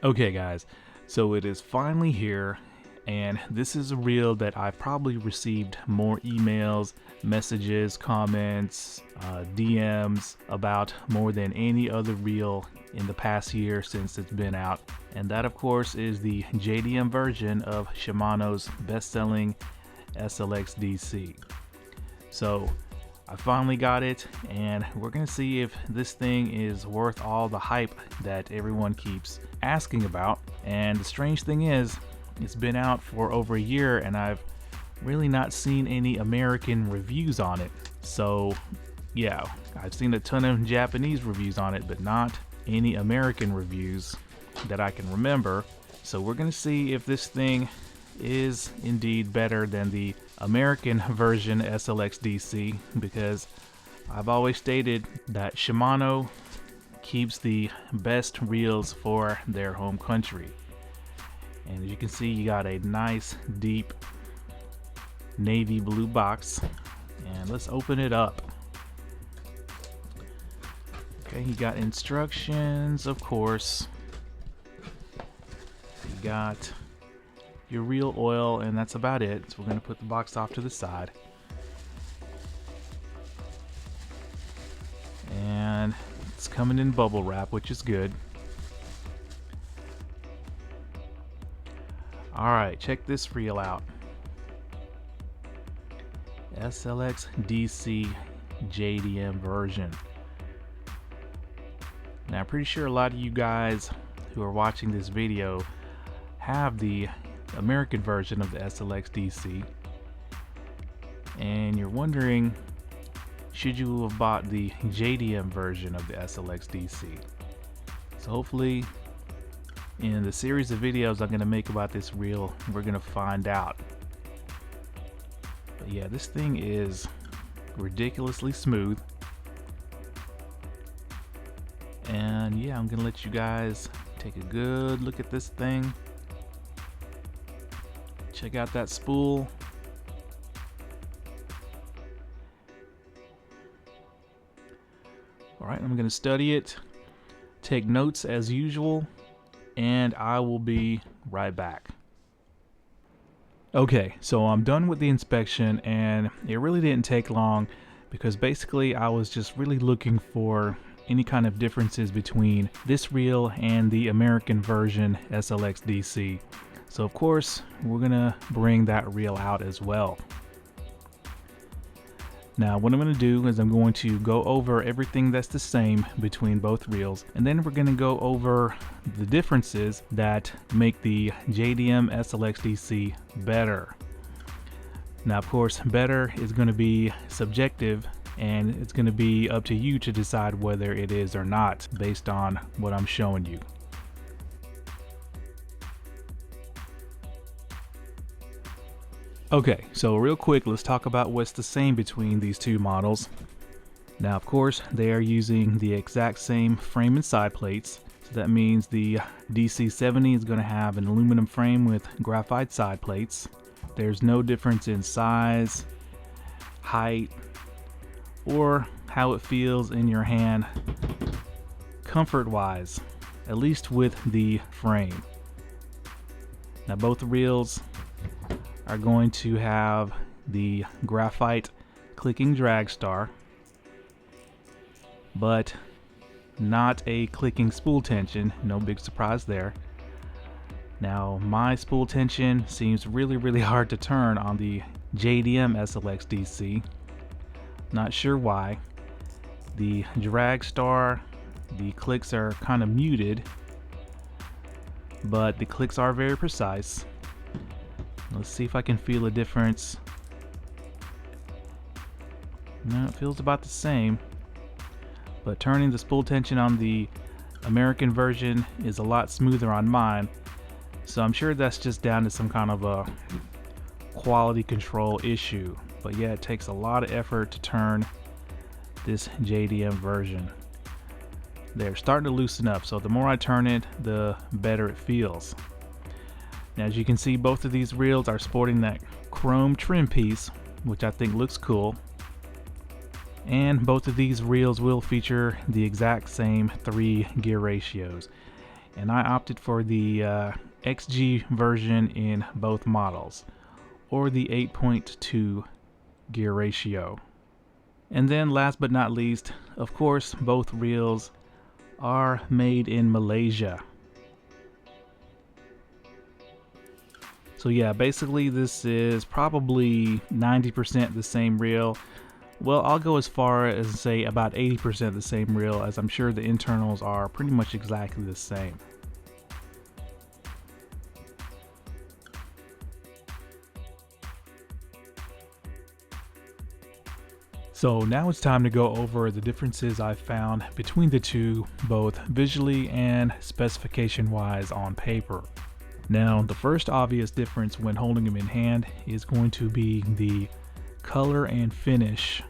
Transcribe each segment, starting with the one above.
Okay guys, so it is finally here, and this is a reel that I've probably received more emails, messages, comments, DMs about more than any other reel in the past year since it's been out. And that of course is the JDM version of Shimano's best-selling SLX DC. So I finally got it, and we're gonna see if this thing is worth all the hype that everyone keeps asking about. And the strange thing is, it's been out for over a year and I've really not seen any American reviews on it. So yeah, I've seen a ton of Japanese reviews on it, but not any American reviews that I can remember. So we're gonna see if this thing is indeed better than the American version SLX DC, because I've always stated that Shimano keeps the best reels for their home country. And as you can see, you got a nice deep navy blue box, and let's open it up. Okay, you got instructions, of course. You got your reel oil, and that's about it. So we're going to put the box off to the side. And it's coming in bubble wrap, which is good. Alright, check this reel out. SLX DC JDM version. Now I'm pretty sure a lot of you guys who are watching this video have the American version of the SLX DC, and you're wondering, should you have bought the JDM version of the SLX DC? So hopefully in the series of videos I'm going to make about this reel, we're going to find out. But yeah, this thing is ridiculously smooth, and yeah, I'm going to let you guys take a good look at this thing. Check out that spool. Alright, I'm going to study it, take notes as usual, and I will be right back. Okay, so I'm done with the inspection, and it really didn't take long because basically I was just really looking for any kind of differences between this reel and the American version SLX DC. So of course, we're gonna bring that reel out as well. Now what I'm gonna do is I'm going to go over everything that's the same between both reels, and then we're gonna go over the differences that make the JDM SLX DC better. Now of course, better is gonna be subjective, and it's gonna be up to you to decide whether it is or not based on what I'm showing you. Okay, so real quick, let's talk about what's the same between these two models. Now, of course, they are using the exact same frame and side plates. So that means the DC70 is going to have an aluminum frame with graphite side plates. There's no difference in size, height, or how it feels in your hand comfort-wise, at least with the frame. Now, both reels are going to have the graphite clicking drag star, but not a clicking spool tension. No big surprise there. Now my spool tension seems really hard to turn on the JDM SLX DC. Not sure why. The drag star, the clicks are kind of muted, but the clicks are very precise. Let's see if I can feel a difference. No, it feels about the same, but turning the spool tension on the American version is a lot smoother on mine, so I'm sure that's just down to some kind of a quality control issue. But yeah, it takes a lot of effort to turn this JDM version. They're starting to loosen up, so the more I turn it, the better it feels. Now, as you can see, both of these reels are sporting that chrome trim piece, which I think looks cool. And both of these reels will feature the exact same 3 gear ratios. and I opted for the XG version in both models, or the 8.2 gear ratio. And then last but not least, of course, both reels are made in Malaysia. So yeah, basically this is probably 90% the same reel. Well, I'll go as far as say about 80% the same reel, as I'm sure the internals are pretty much exactly the same. So now it's time to go over the differences I found between the two, both visually and specification wise on paper. Now, the first obvious difference when holding them in hand is going to be the color and finish.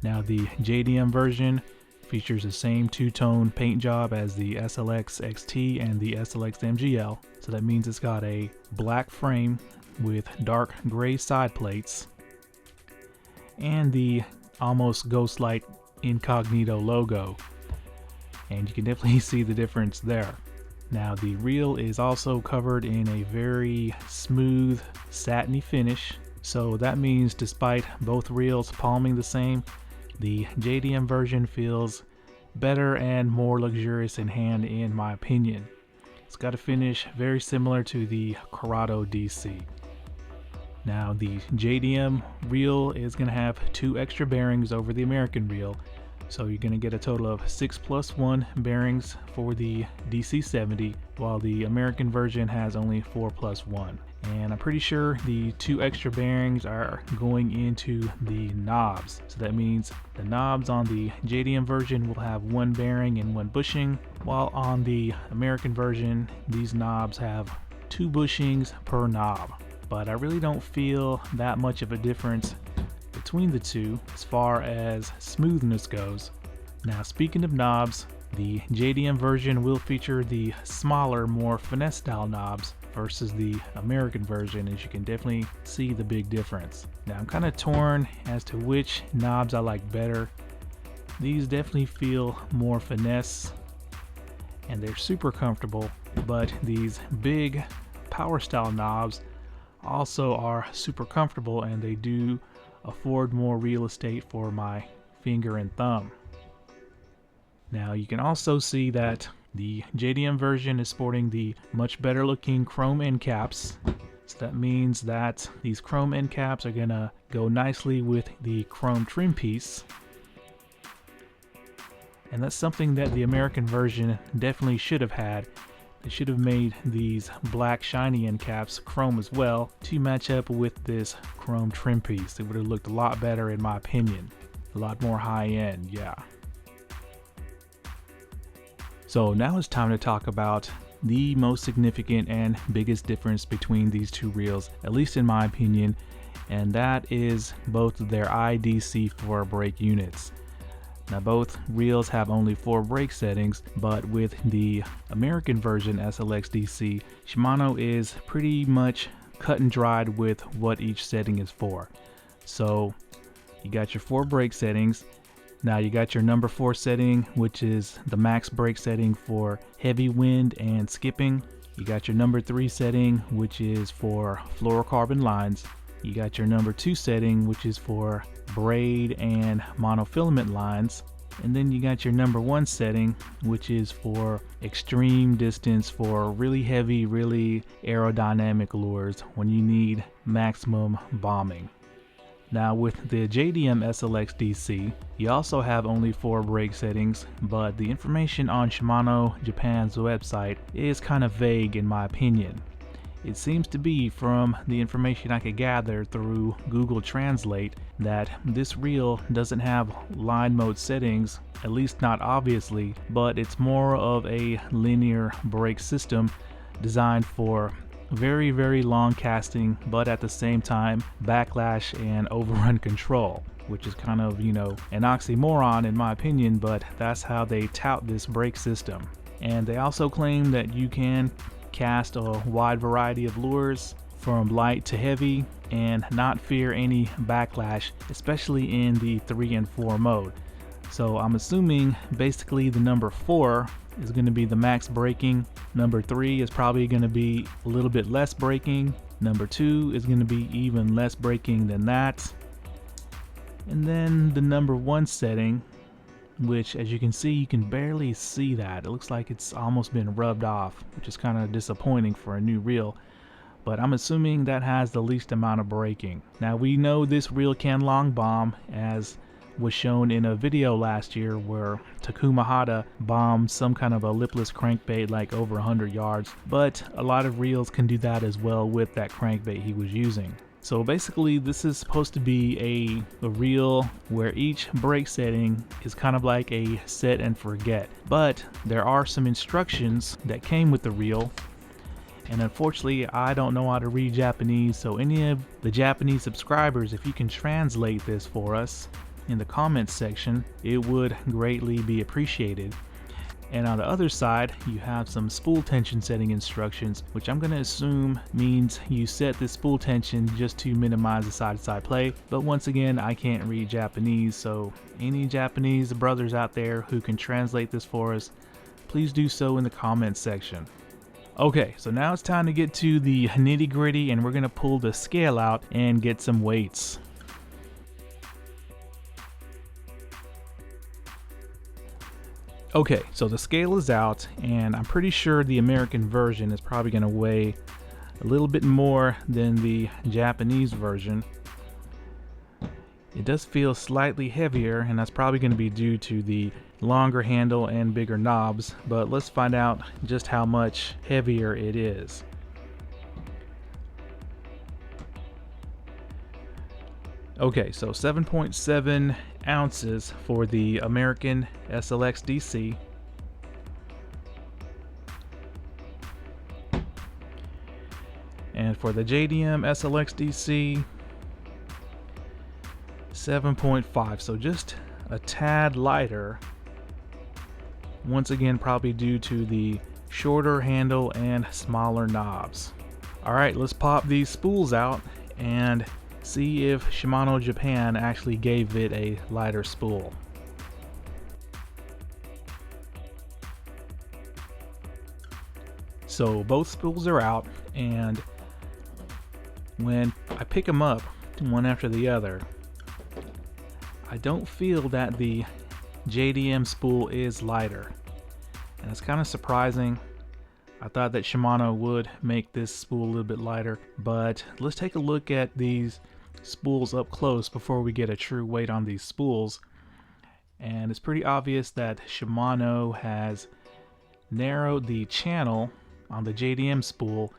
Now, the JDM version features the same two-tone paint job as the SLX XT and the SLX MGL. So that means it's got a black frame with dark gray side plates and the almost ghost-like incognito logo. And you can definitely see the difference there. Now, the reel is also covered in a very smooth, satiny finish. So that means despite both reels palming the same, the JDM version feels better and more luxurious in hand in my opinion. It's got a finish very similar to the CURADO DC. Now, the JDM reel is going to have 2 extra bearings over the American reel. So you're going to get a total of 6+1 bearings for the DC70, while the American version has only 4+1. And I'm pretty sure the 2 extra bearings are going into the knobs. So that means the knobs on the JDM version will have 1 bearing and 1 bushing, while on the American version, these knobs have 2 bushings per knob. But I really don't feel that much of a difference between the two as far as smoothness goes. Now, speaking of knobs, the JDM version will feature the smaller, more finesse style knobs versus the American version, as you can definitely see the big difference. Now, I'm kind of torn as to which knobs I like better. These definitely feel more finesse and they're super comfortable, but these big power style knobs also are super comfortable and they do afford more real estate for my finger and thumb. Now, you can also see that the JDM version is sporting the much better looking chrome end caps. So that means that these chrome end caps are gonna go nicely with the chrome trim piece. And that's something that the American version definitely should have had. They should have made these black shiny end caps chrome as well to match up with this chrome trim piece. It would have looked a lot better in my opinion. A lot more high end, yeah. So now it's time to talk about the most significant and biggest difference between these two reels, at least in my opinion, and that is both their IDC4 brake units. Now, both reels have only 4 brake settings, but with the American version SLX DC, Shimano is pretty much cut and dried with what each setting is for. So you got your 4 brake settings. Now you got your number 4 setting, which is the max brake setting for heavy wind and skipping. You got your number 3 setting, which is for fluorocarbon lines. You got your number 2 setting, which is for braid and monofilament lines. And then you got your number 1 setting, which is for extreme distance for really heavy, really aerodynamic lures when you need maximum bombing. Now, with the JDM SLX DC, you also have only 4 brake settings, but the information on Shimano Japan's website is kind of vague in my opinion. It seems to be, from the information I could gather through Google Translate, that this reel doesn't have line mode settings, at least not obviously, but it's more of a linear brake system designed for very, very long casting, but at the same time backlash and overrun control, which is kind of, you know, an oxymoron in my opinion, but that's how they tout this brake system. And they also claim that you can cast a wide variety of lures from light to heavy and not fear any backlash, especially in the 3 and 4 mode. So I'm assuming basically the number 4 is going to be the max braking. Number 3 is probably going to be a little bit less braking. Number 2 is going to be even less braking than that. And then the number 1 setting, which as you can see, you can barely see that. It looks like it's almost been rubbed off, which is kind of disappointing for a new reel. But I'm assuming that has the least amount of braking. Now we know this reel can long bomb, as was shown in a video last year where Takuma Hata bombed some kind of a lipless crankbait like over 100 yards, but a lot of reels can do that as well with that crankbait he was using. So basically this is supposed to be a reel where each brake setting is kind of like a set and forget, but there are some instructions that came with the reel. And unfortunately, I don't know how to read Japanese, so any of the Japanese subscribers, if you can translate this for us in the comments section, it would greatly be appreciated. And on the other side, you have some spool tension setting instructions, which I'm going to assume means you set the spool tension just to minimize the side-to-side play. But once again, I can't read Japanese, so any Japanese brothers out there who can translate this for us, please do so in the comments section. Okay, so now it's time to get to the nitty-gritty, and we're going to pull the scale out and get some weights. Okay, so the scale is out, and I'm pretty sure the American version is probably going to weigh a little bit more than the Japanese version. It does feel slightly heavier, and that's probably going to be due to the longer handle and bigger knobs, but let's find out just how much heavier it is. Okay, so 7.7 ounces for the American SLX DC. And for the JDM SLX DC, 7.5, so just a tad lighter. Once again, probably due to the shorter handle and smaller knobs. Alright, let's pop these spools out and see if Shimano Japan actually gave it a lighter spool. So both spools are out, and when I pick them up one after the other, I don't feel that the JDM spool is lighter, and it's kind of surprising. I thought that Shimano would make this spool a little bit lighter, but let's take a look at these spools up close before we get a true weight on these spools. And it's pretty obvious that Shimano has narrowed the channel on the JDM spool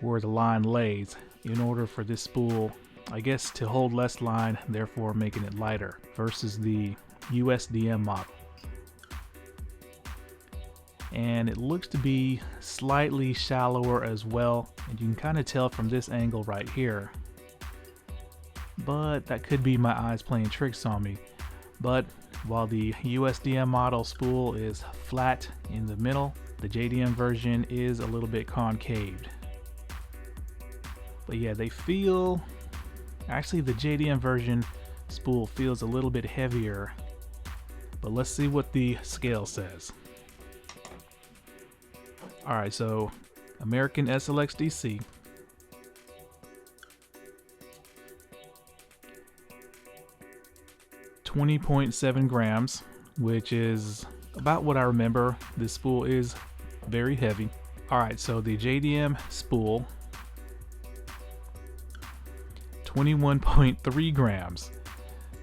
where the line lays in order for this spool, I guess, to hold less line, therefore making it lighter versus the USDM model. And it looks to be slightly shallower as well, and you can kind of tell from this angle right here, but that could be my eyes playing tricks on me. But while the USDM model spool is flat in the middle, the JDM version is a little bit concaved. But yeah, they feel, actually the JDM version spool feels a little bit heavier, but let's see what the scale says. Alright, so American SLX DC, 20.7 grams, which is about what I remember. This spool is very heavy. Alright, so the JDM spool, 21.3 grams.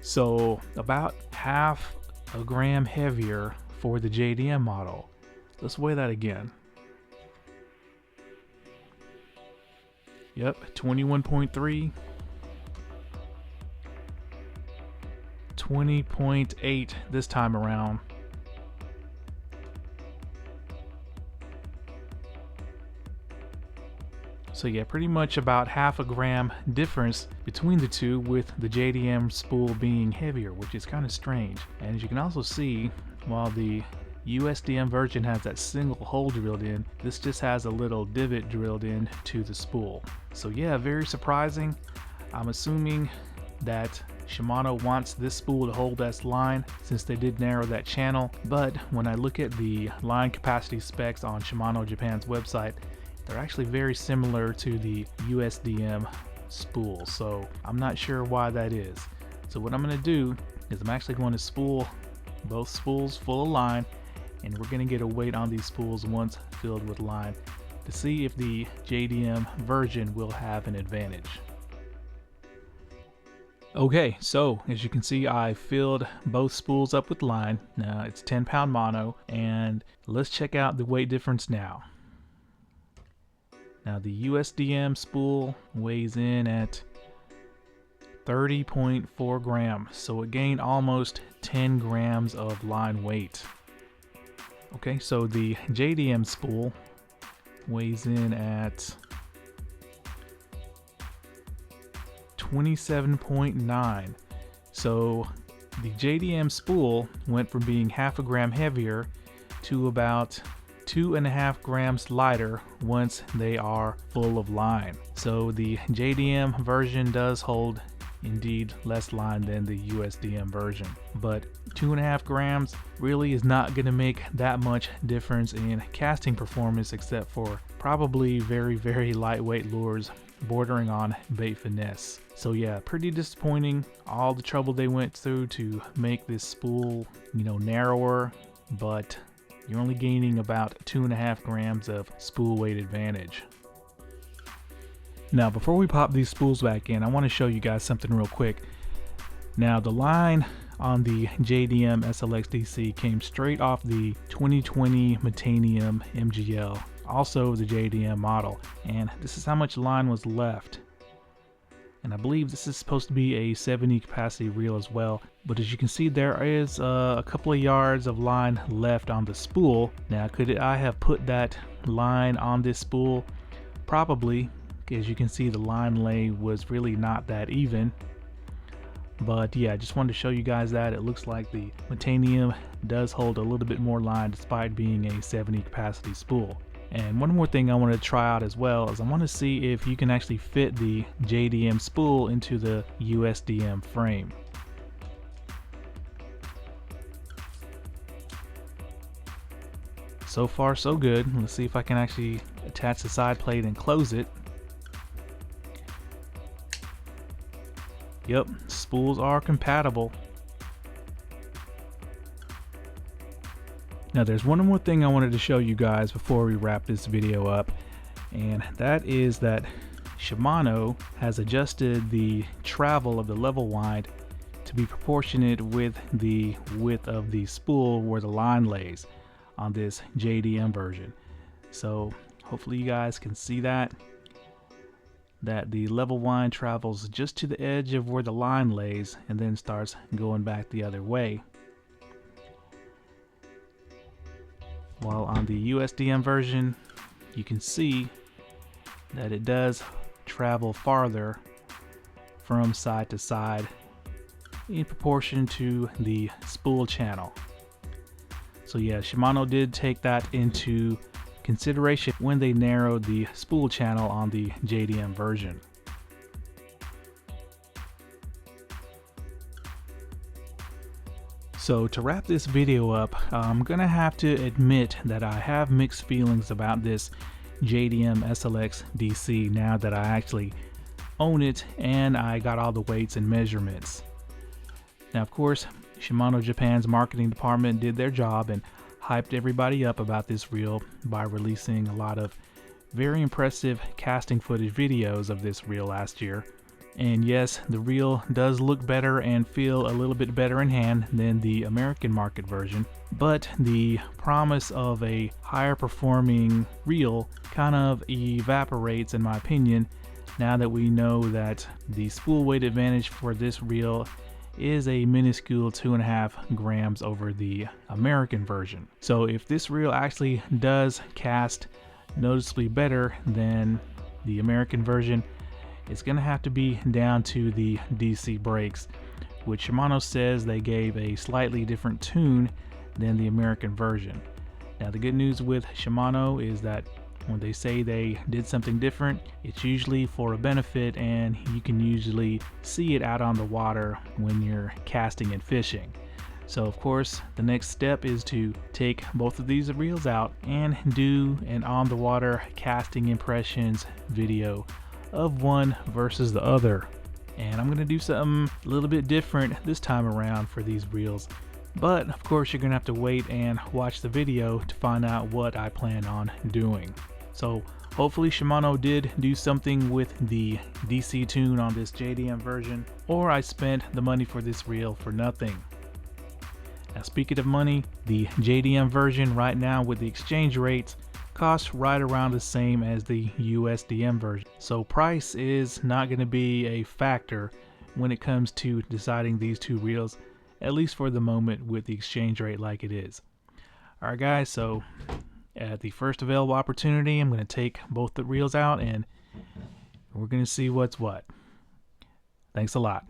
So about half a gram heavier for the JDM model. Let's weigh that again. Yep, 21.3, 20.8 this time around. So yeah, pretty much about half a gram difference between the two, with the JDM spool being heavier, which is kind of strange. And as you can also see, while the USDM version has that single hole drilled in, this just has a little divot drilled in to the spool. So yeah, very surprising. I'm assuming that Shimano wants this spool to hold that line since they did narrow that channel, but when I look at the line capacity specs on Shimano Japan's website, they're actually very similar to the USDM spool, so I'm not sure why that is. So what I'm going to do is I'm actually going to spool both spools full of line, and we're going to get a weight on these spools once filled with line to see if the JDM version will have an advantage. Okay, so as you can see, I filled both spools up with line. Now it's 10-pound mono, and let's check out the weight difference now. Now the USDM spool weighs in at 30.4 grams, so it gained almost 10 grams of line weight. Okay, so the JDM spool weighs in at 27.9. So the JDM spool went from being half a gram heavier to about 2.5 grams lighter once they are full of line. So the JDM version does hold indeed less line than the USDM version, but 2.5 grams really is not going to make that much difference in casting performance, except for probably very lightweight lures bordering on bait finesse. So yeah, pretty disappointing, all the trouble they went through to make this spool, you know, narrower, but you're only gaining about 2.5 grams of spool weight advantage. Now before we pop these spools back in, I want to show you guys something real quick. Now the line on the JDM SLX DC came straight off the 2020 METANIUM MGL, also the JDM model, and this is how much line was left. And I believe this is supposed to be a 70 capacity reel as well, but as you can see, there is a couple of yards of line left on the spool. Now could I have put that line on this spool? Probably. As you can see, the line lay was really not that even. But yeah, I just wanted to show you guys that it looks like the METANIUM does hold a little bit more line despite being a 70 capacity spool. And one more thing I want to try out as well is I want to see if you can actually fit the JDM spool into the USDM frame. So far so good. Let's see if I can actually attach the side plate and close it. Yep, spools are compatible. Now there's one more thing I wanted to show you guys before we wrap this video up, and that is that Shimano has adjusted the travel of the level wind to be proportionate with the width of the spool where the line lays on this JDM version. So hopefully you guys can see that the level wind travels just to the edge of where the line lays and then starts going back the other way. While on the USDM version, you can see that it does travel farther from side to side in proportion to the spool channel. So yeah, Shimano did take that into consideration when they narrowed the spool channel on the JDM version. So to wrap this video up, I'm gonna have to admit that I have mixed feelings about this JDM SLX DC now that I actually own it and I got all the weights and measurements. Now of course, Shimano Japan's marketing department did their job and hyped everybody up about this reel by releasing a lot of very impressive casting footage videos of this reel last year. And yes, the reel does look better and feel a little bit better in hand than the American market version, but the promise of a higher performing reel kind of evaporates in my opinion now that we know that the spool weight advantage for this reel is a minuscule 2.5 grams over the American version. So if this reel actually does cast noticeably better than the American version, it's gonna have to be down to the DC brakes, which Shimano says they gave a slightly different tune than the American version. Now the good news with Shimano is that when they say they did something different, it's usually for a benefit, and you can usually see it out on the water when you're casting and fishing. So of course, the next step is to take both of these reels out and do an on the water casting impressions video of one versus the other. And I'm gonna do something a little bit different this time around for these reels. But of course, you're gonna have to wait and watch the video to find out what I plan on doing. So hopefully Shimano did do something with the DC tune on this JDM version, or I spent the money for this reel for nothing. Now speaking of money, the JDM version right now with the exchange rates costs right around the same as the USDM version. So price is not going to be a factor when it comes to deciding these two reels, at least for the moment with the exchange rate like it is. Alright guys, so at the first available opportunity, I'm going to take both the reels out and we're going to see what's what. Thanks a lot.